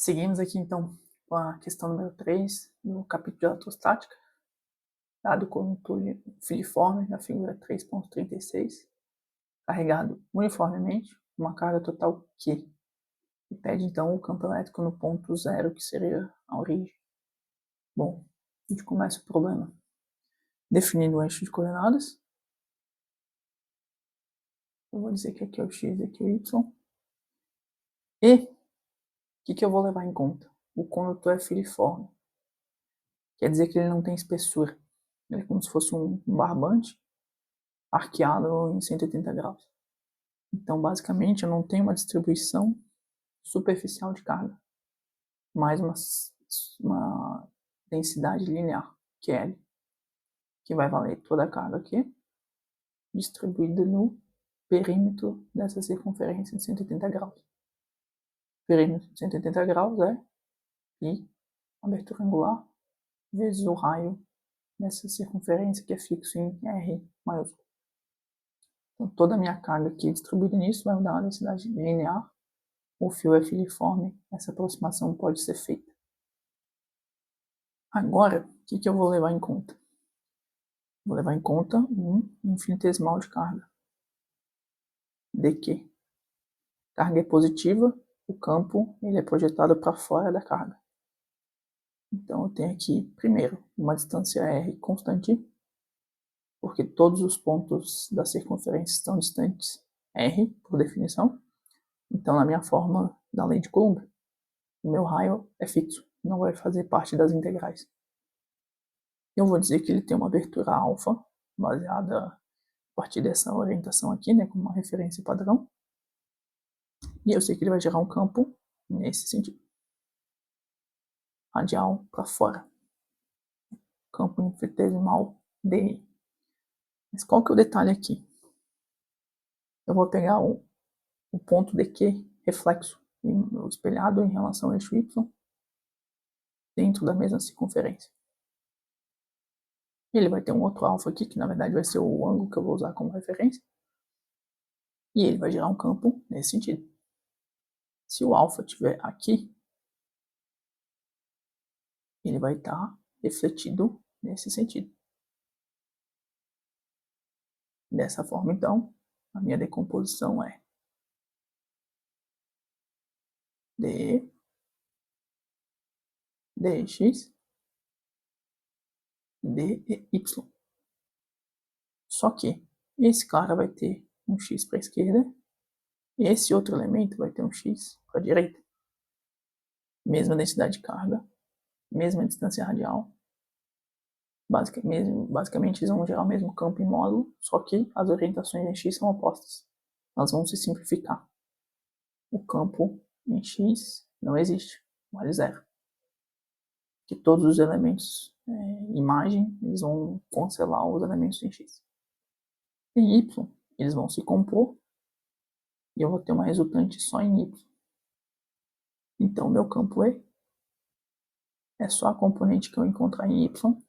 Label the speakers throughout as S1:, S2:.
S1: Seguimos aqui então com a questão número 3 no capítulo de eletrostática, dado o condutor filiforme da figura 3.36, carregado uniformemente, uma carga total Q, e pede então o campo elétrico no ponto zero, que seria a origem. Bom, a gente começa o problema definindo o eixo de coordenadas. Eu vou dizer que aqui é o x e aqui é o y. E o que eu vou levar em conta? O condutor é filiforme. Quer dizer que ele não tem espessura. Ele é como se fosse um barbante arqueado em 180 graus. Então, basicamente, eu não tenho uma distribuição superficial de carga, mais uma densidade linear, que é L, que vai valer toda a carga aqui, distribuída no perímetro dessa circunferência de 180 graus. O perímetro de 180 graus é π, abertura angular, vezes o raio dessa circunferência, que é fixo em R maiúsculo. Então, toda a minha carga aqui distribuída nisso vai me dar uma densidade linear. O fio é filiforme, essa aproximação pode ser feita. Agora, o que eu vou levar em conta? Vou levar em conta um infinitesimal de carga. dq. Carga é positiva, o campo ele é projetado para fora da carga. Então, eu tenho aqui, primeiro, uma distância r constante, porque todos os pontos da circunferência estão distantes r, por definição. Então, na minha fórmula da lei de Coulomb, o meu raio é fixo, não vai fazer parte das integrais. Eu vou dizer que ele tem uma abertura alfa, baseada a partir dessa orientação aqui, né, como uma referência padrão. E eu sei que ele vai gerar um campo nesse sentido. Radial para fora. Campo infinitesimal DI. Mas qual que é o detalhe aqui? Eu vou pegar o ponto DQ reflexo, espelhado em relação ao eixo Y, dentro da mesma circunferência. Ele vai ter um outro alfa aqui, que na verdade vai ser o ângulo que eu vou usar como referência. E ele vai gerar um campo nesse sentido. Se o alfa estiver aqui, ele vai estar refletido nesse sentido. Dessa forma, então, a minha decomposição é d, dx, dy. Só que esse cara vai ter um x para a esquerda, e esse outro elemento vai ter um x para a direita. Mesma densidade de carga, mesma distância radial. Basicamente, eles vão gerar o mesmo campo em módulo, só que as orientações em x são opostas. Elas vão se simplificar. O campo em x não existe, vale zero. Que todos os elementos imagem, eles vão cancelar os elementos em x. Em y, eles vão se compor, e eu vou ter uma resultante só em y. Então, meu campo E é só a componente que eu encontrar em y,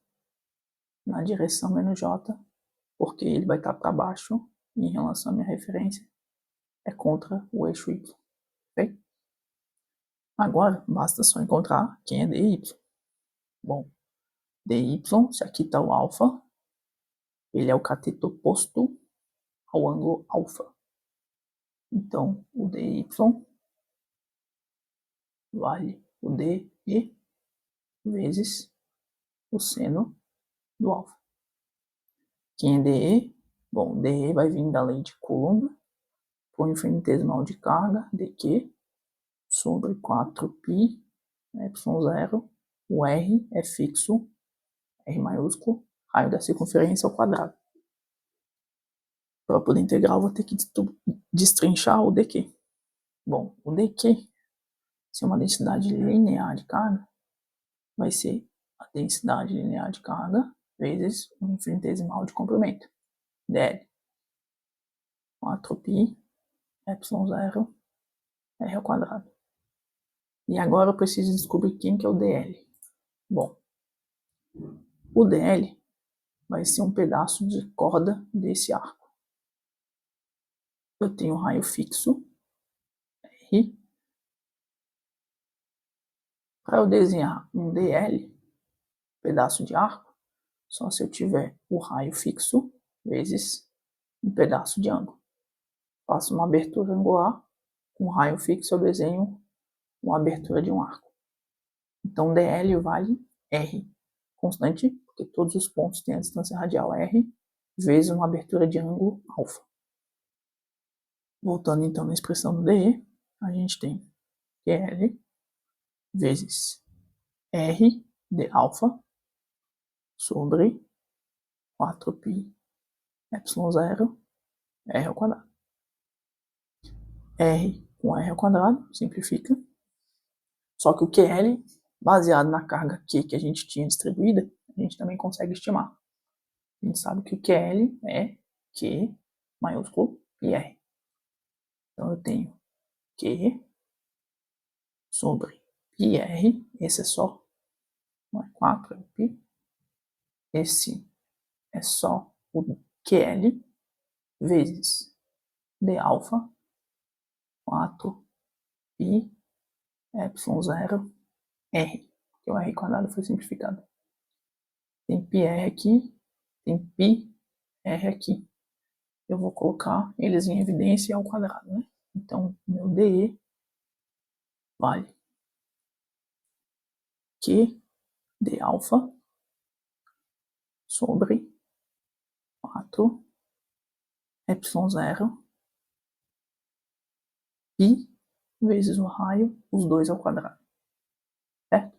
S1: na direção menos j, porque ele vai estar para baixo, e em relação à minha referência, é contra o eixo y. Ok? Agora, basta só encontrar quem é dy. Bom, dy, se aqui está o alfa, ele é o cateto oposto ao ângulo alfa. Então, o dy vale o di vezes o seno do alfa. Quem é dE? Bom, dE vai vir da lei de Coulomb, por infinitesimal de carga, dq, sobre 4π, ε0, o R é fixo, R maiúsculo, raio da circunferência ao quadrado. Para poder integrar, eu vou ter que destrinchar o dq. Bom, o dq, se é uma densidade linear de carga, vai ser a densidade linear de carga vezes o infinitesimal de comprimento, dl. 4π, ε0, R ao quadrado. E agora eu preciso descobrir quem que é o dl. Bom, o dl vai ser um pedaço de corda desse arco. Eu tenho um raio fixo, R, Para eu desenhar um DL, pedaço de arco, só se eu tiver o raio fixo vezes um pedaço de ângulo. Faço uma abertura angular, com raio fixo eu desenho uma abertura de um arco. Então DL vale R, constante, porque todos os pontos têm a distância radial R, vezes uma abertura de ângulo alfa. Voltando então na expressão do DE, a gente tem QL vezes R de alfa sobre 4π epsilon zero R ao quadrado. R com R ao quadrado, simplifica. Só que o QL, baseado na carga Q que a gente tinha distribuída, a gente também consegue estimar. A gente sabe que o QL é Q maiúsculo e R. Então eu tenho Q sobre πr, esse é só, não é 4, é o π. Esse é só o QL vezes d alfa 4π epsilon zero R, que o R quadrado foi simplificado. Tem πr aqui, tem πr aqui. Eu vou colocar eles em evidência ao quadrado, né? Então, meu DE vale Q de alfa sobre 4 epsilon zero π vezes o raio, os dois ao quadrado. Certo?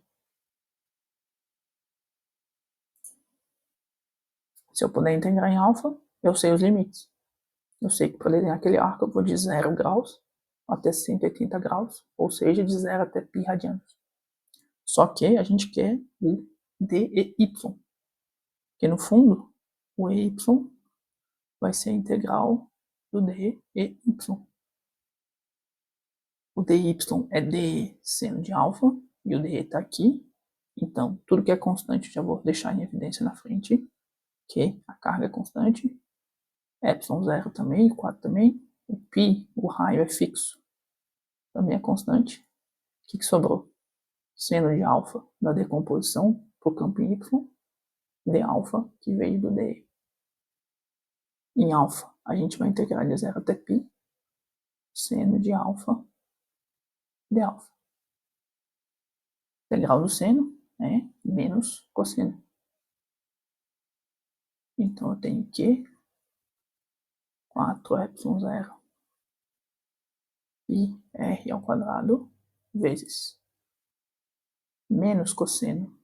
S1: Se eu puder integrar em alfa, eu sei os limites. Eu sei que para desenhar aquele arco eu vou de 0 graus até 180 graus, ou seja, de 0 até π radianos. Só que a gente quer o DEY, porque no fundo o EY vai ser a integral do DEY. O DY é D seno de alfa, e o DE está aqui. Então, tudo que é constante eu já vou deixar em evidência na frente, que a carga é constante. Epsilon 0 também, 4 também. O π, o raio é fixo, também é constante. O que sobrou? Seno de alfa da decomposição para o campo em Y, d alfa, que veio do DE. Em alfa, a gente vai integrar de 0 até π, seno de alfa, d alfa. Integral do seno é menos cosseno. Então eu tenho que 4 epsilon 0 π r ao quadrado vezes menos cosseno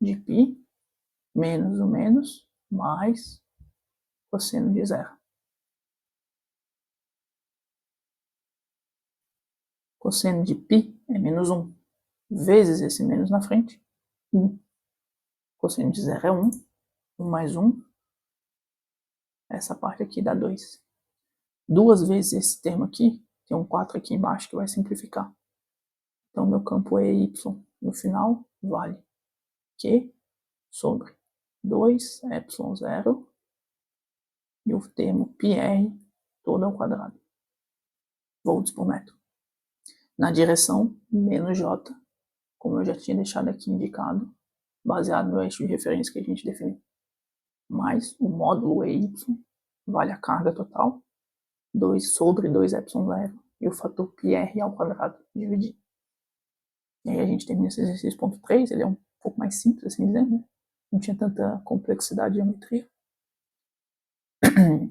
S1: de π, menos o menos, mais cosseno de 0. Cosseno de π é menos 1, vezes esse menos na frente, 1. Cosseno de 0 é 1, 1 mais 1, essa parte aqui dá 2. 2 vezes esse termo aqui, tem um 4 aqui embaixo que vai simplificar. Então, meu campo EY no final vale Q sobre 2 epsilon 0 e o termo πr todo ao quadrado, volts por metro. Na direção menos j, como eu já tinha deixado aqui indicado, baseado no eixo de referência que a gente definiu. Mais o módulo EY vale a carga total, 2 sobre 2 epsilon 0 e o fator πr ao quadrado dividido. E aí a gente termina esse exercício ponto 3, ele é um pouco mais simples, assim dizendo, né? Não tinha tanta complexidade de geometria.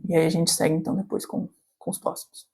S1: E aí a gente segue então depois com os próximos.